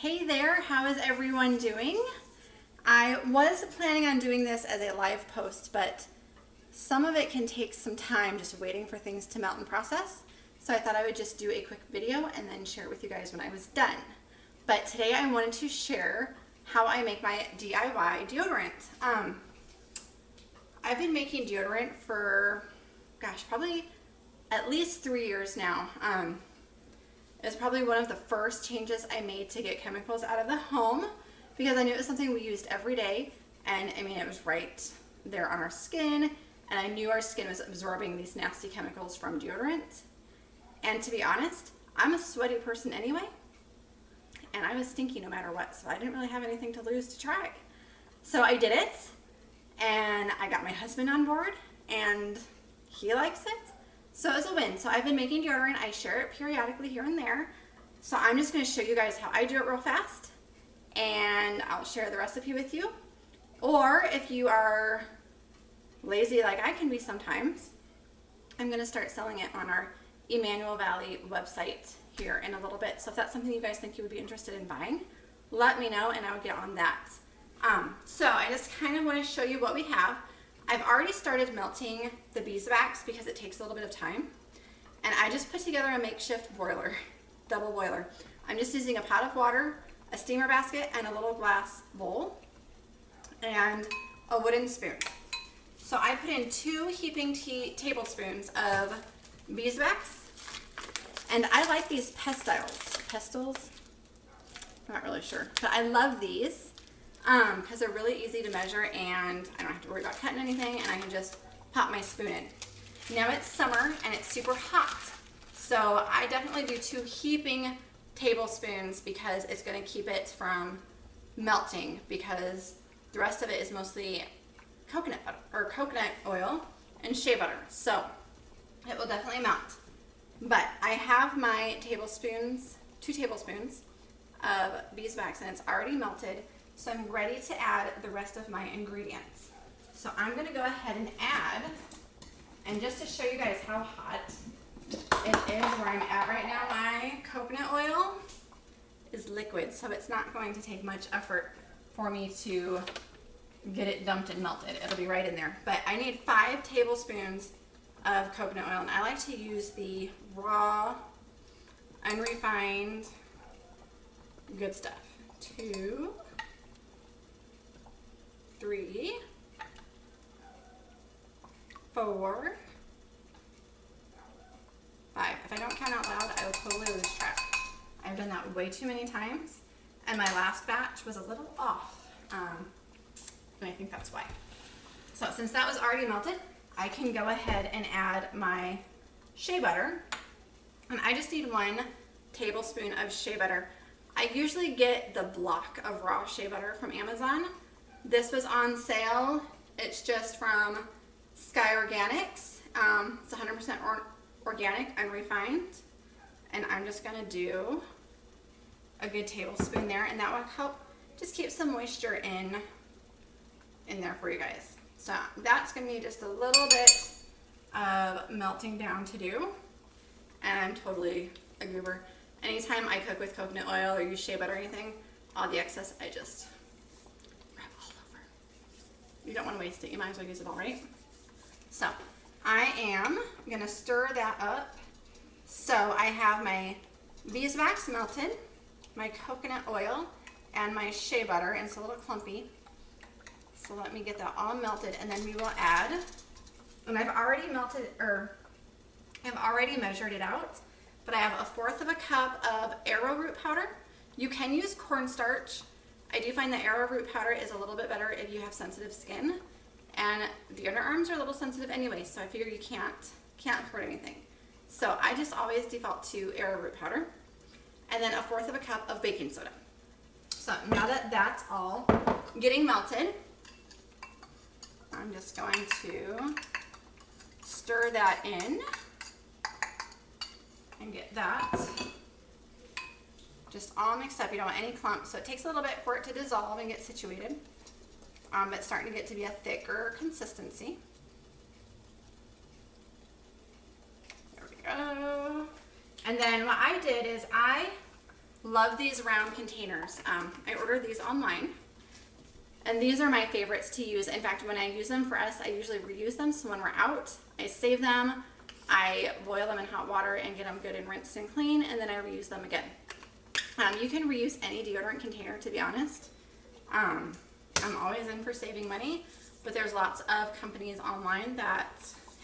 Hey there, how is everyone doing? I was planning on doing this as a live post, but some of it can take some time just waiting for things to melt and process. So I thought I would just do a quick video and then share it with you guys when I was done. But today I wanted to share how I make my DIY deodorant. I've been making deodorant for, probably at least 3 years now. It was probably one of the first changes I made to get chemicals out of the home because I knew it was something we used every day, and I mean it was right there on our skin, and I knew our skin was absorbing these nasty chemicals from deodorant. And to be honest, I'm a sweaty person anyway, and I was stinky no matter what, so I didn't really have anything to lose to try. So I did it, and I got my husband on board, and he likes it. So it was a win. So I've been making deodorant. I share it periodically here and there. So I'm just going to show you guys how I do it real fast, and I'll share the recipe with you. Or if you are lazy like I can be sometimes, I'm going to start selling it on our Emmanuel Valley website here in a little bit. So if that's something you guys think you would be interested in buying, let me know and I'll get on that. So I just kind of want to show you what we have. I've already started melting the beeswax because it takes a little bit of time. And I just put together a makeshift boiler, double boiler. I'm just using a pot of water, a steamer basket, and a little glass bowl, and a wooden spoon. So I put in 2 heaping tablespoons of beeswax. And I like these pestils. I'm not really sure, but I love these. Because they're really easy to measure and I don't have to worry about cutting anything, and I can just pop my spoon in. Now it's summer and it's super hot, so I definitely do 2 heaping tablespoons because it's going to keep it from melting, because the rest of it is mostly coconut butter or coconut oil and shea butter, so it will definitely melt. But I have my 2 tablespoons of beeswax, and it's already melted. So I'm ready to add the rest of my ingredients. So I'm going to go ahead and add, and just to show you guys how hot it is where I'm at right now, my coconut oil is liquid, so it's not going to take much effort for me to get it dumped and melted. It'll be right in there. But I need 5 tablespoons of coconut oil, and I like to use the raw, unrefined, good stuff. 2, 3, 4, 5. If I don't count out loud, I will totally lose track. I've done that way too many times, and my last batch was a little off, and I think that's why. So since that was already melted, I can go ahead and add my shea butter, and I just need 1 tablespoon of shea butter. I usually get the block of raw shea butter from Amazon. This was on sale. It's just from Sky Organics. It's 100% organic, unrefined. And I'm just gonna do a good tablespoon there, and that will help just keep some moisture in there for you guys. So that's gonna be just a little bit of melting down to do. And I'm totally a goober. Anytime I cook with coconut oil or use shea butter or anything, all the excess I just grab all over. You don't want to waste it. You might as well use it all, right? So I am going to stir that up. So I have my beeswax melted, my coconut oil, and my shea butter, and it's a little clumpy. So let me get that all melted, and then we will add, and I've already measured it out. But I have 1/4 cup of arrowroot powder. You can use cornstarch. I do find that arrowroot powder is a little bit better if you have sensitive skin. And the underarms are a little sensitive anyway, so I figure you can't hurt anything. So I just always default to arrowroot powder. And then 1/4 cup of baking soda. So now that that's all getting melted, I'm just going to stir that in. And get that just all mixed up. You don't want any clumps, so it takes a little bit for it to dissolve and get situated. But it's starting to get to be a thicker consistency. There we go. And then what I did is I Love these round containers. I ordered these online, and these are my favorites to use. In fact, when I use them for us, I usually reuse them, so when we're out, I save them, I boil them in hot water and get them good and rinsed and clean, and then I reuse them again. You can reuse any deodorant container, to be honest. I'm always in for saving money, but there's lots of companies online that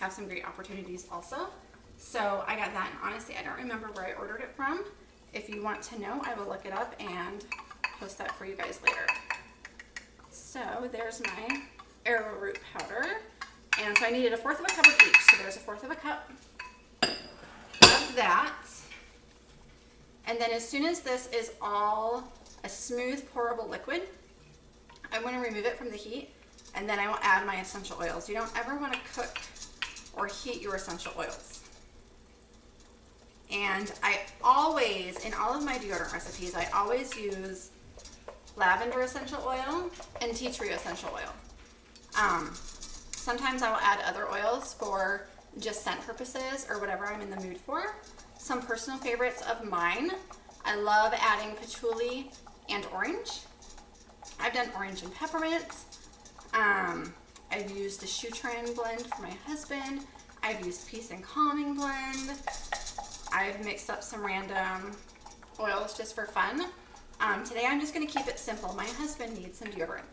have some great opportunities also. So I got that, and honestly, I don't remember where I ordered it from. If you want to know, I will look it up and post that for you guys later. So there's my arrowroot powder. And so I needed 1/4 of a cup of each. So there's 1/4 of a cup of that. And then as soon as this is all a smooth pourable liquid, I want to remove it from the heat, and then I will add my essential oils. You don't ever want to cook or heat your essential oils. And I always, in all of my deodorant recipes, I always use lavender essential oil and tea tree essential oil. Sometimes I will add other oils for just scent purposes or whatever I'm in the mood for. Some personal favorites of mine, I love adding patchouli and orange. I've done orange and peppermint. I've used the Shoetran blend for my husband. I've used Peace and Calming blend. I've mixed up some random oils just for fun. Today I'm just going to keep it simple. My husband needs some deodorant.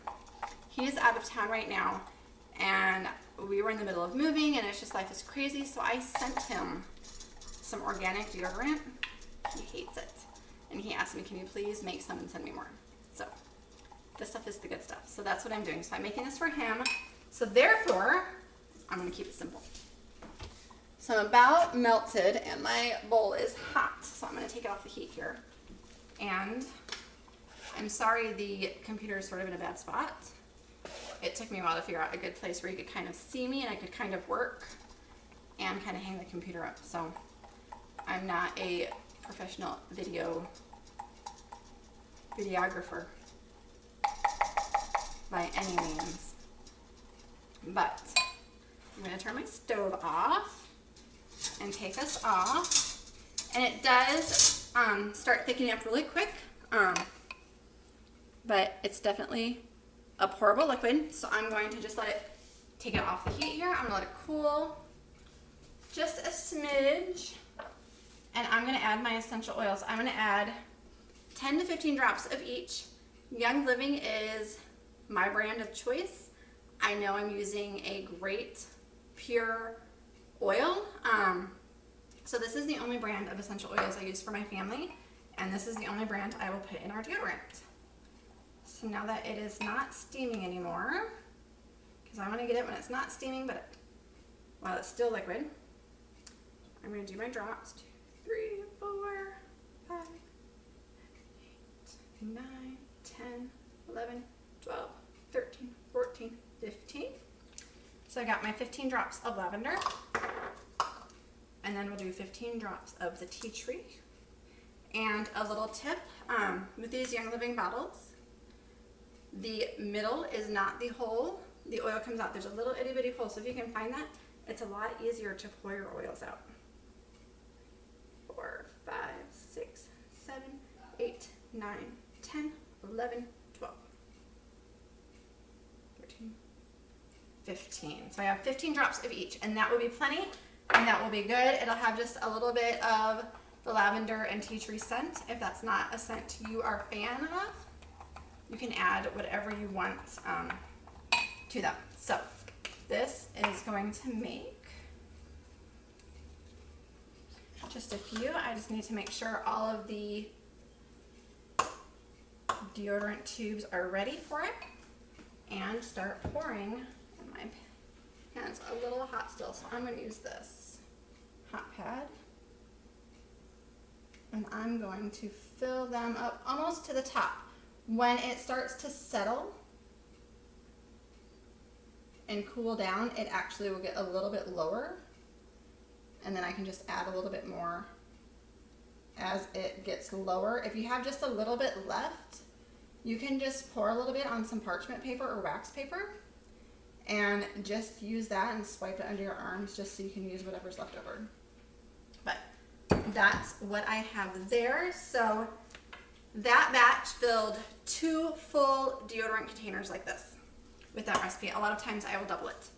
He's out of town right now, and we were in the middle of moving, and it's just life is crazy, so I sent him some organic deodorant. He hates it, and he asked me, can you please make some and send me more? So this stuff is the good stuff. So that's what I'm doing. So I'm making this for him. So therefore, I'm going to keep it simple. So I'm about melted, and my bowl is hot, so I'm going to take it off the heat here. And I'm sorry the computer is sort of in a bad spot. It took me a while to figure out a good place where you could kind of see me and I could kind of work and kind of hang the computer up. So I'm not a professional videographer by any means. But I'm going to turn my stove off and take us off, and it does start thickening up really quick, but it's definitely a pourable liquid, so I'm going to just let it take it off the heat here. I'm going to let it cool just a smidge, and I'm going to add my essential oils. I'm going to add 10 to 15 drops of each. Young Living is my brand of choice. I know I'm using a great pure oil. So this is the only brand of essential oils I use for my family, and this is the only brand I will put in our deodorant. So now that it is not steaming anymore, because I want to get it when it's not steaming, but while it's still liquid, I'm going to do my drops. 2, 3, 4, 5, 8, 9, 10, 11, 12, 13, 14, 15. So I got my 15 drops of lavender, and then we'll do 15 drops of the tea tree. And a little tip, with these Young Living bottles, the middle is not the hole. The oil comes out. There's a little itty bitty hole, so if you can find that, it's a lot easier to pour your oils out. 4, 5, 6, 7, 8, 9, 10, 11, 12, 13, 15. So I have 15 drops of each, and that will be plenty, and that will be good. It'll have just a little bit of the lavender and tea tree scent. If that's not a scent you are a fan of, you can add whatever you want to them. So this is going to make just a few. I just need to make sure all of the deodorant tubes are ready for it, and start pouring. And my hand's a little hot still, so I'm going to use this hot pad, and I'm going to fill them up almost to the top. When it starts to settle and cool down, it actually will get a little bit lower, and then I can just add a little bit more as it gets lower. If you have just a little bit left, you can just pour a little bit on some parchment paper or wax paper and just use that and swipe it under your arms just so you can use whatever's left over. But that's what I have there. So That batch filled 2 full deodorant containers like this with that recipe. A lot of times I will double it.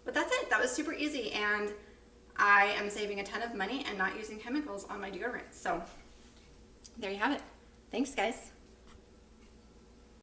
But that's it. That was super easy, and I am saving a ton of money and not using chemicals on my deodorant. So there you have it. Thanks, guys.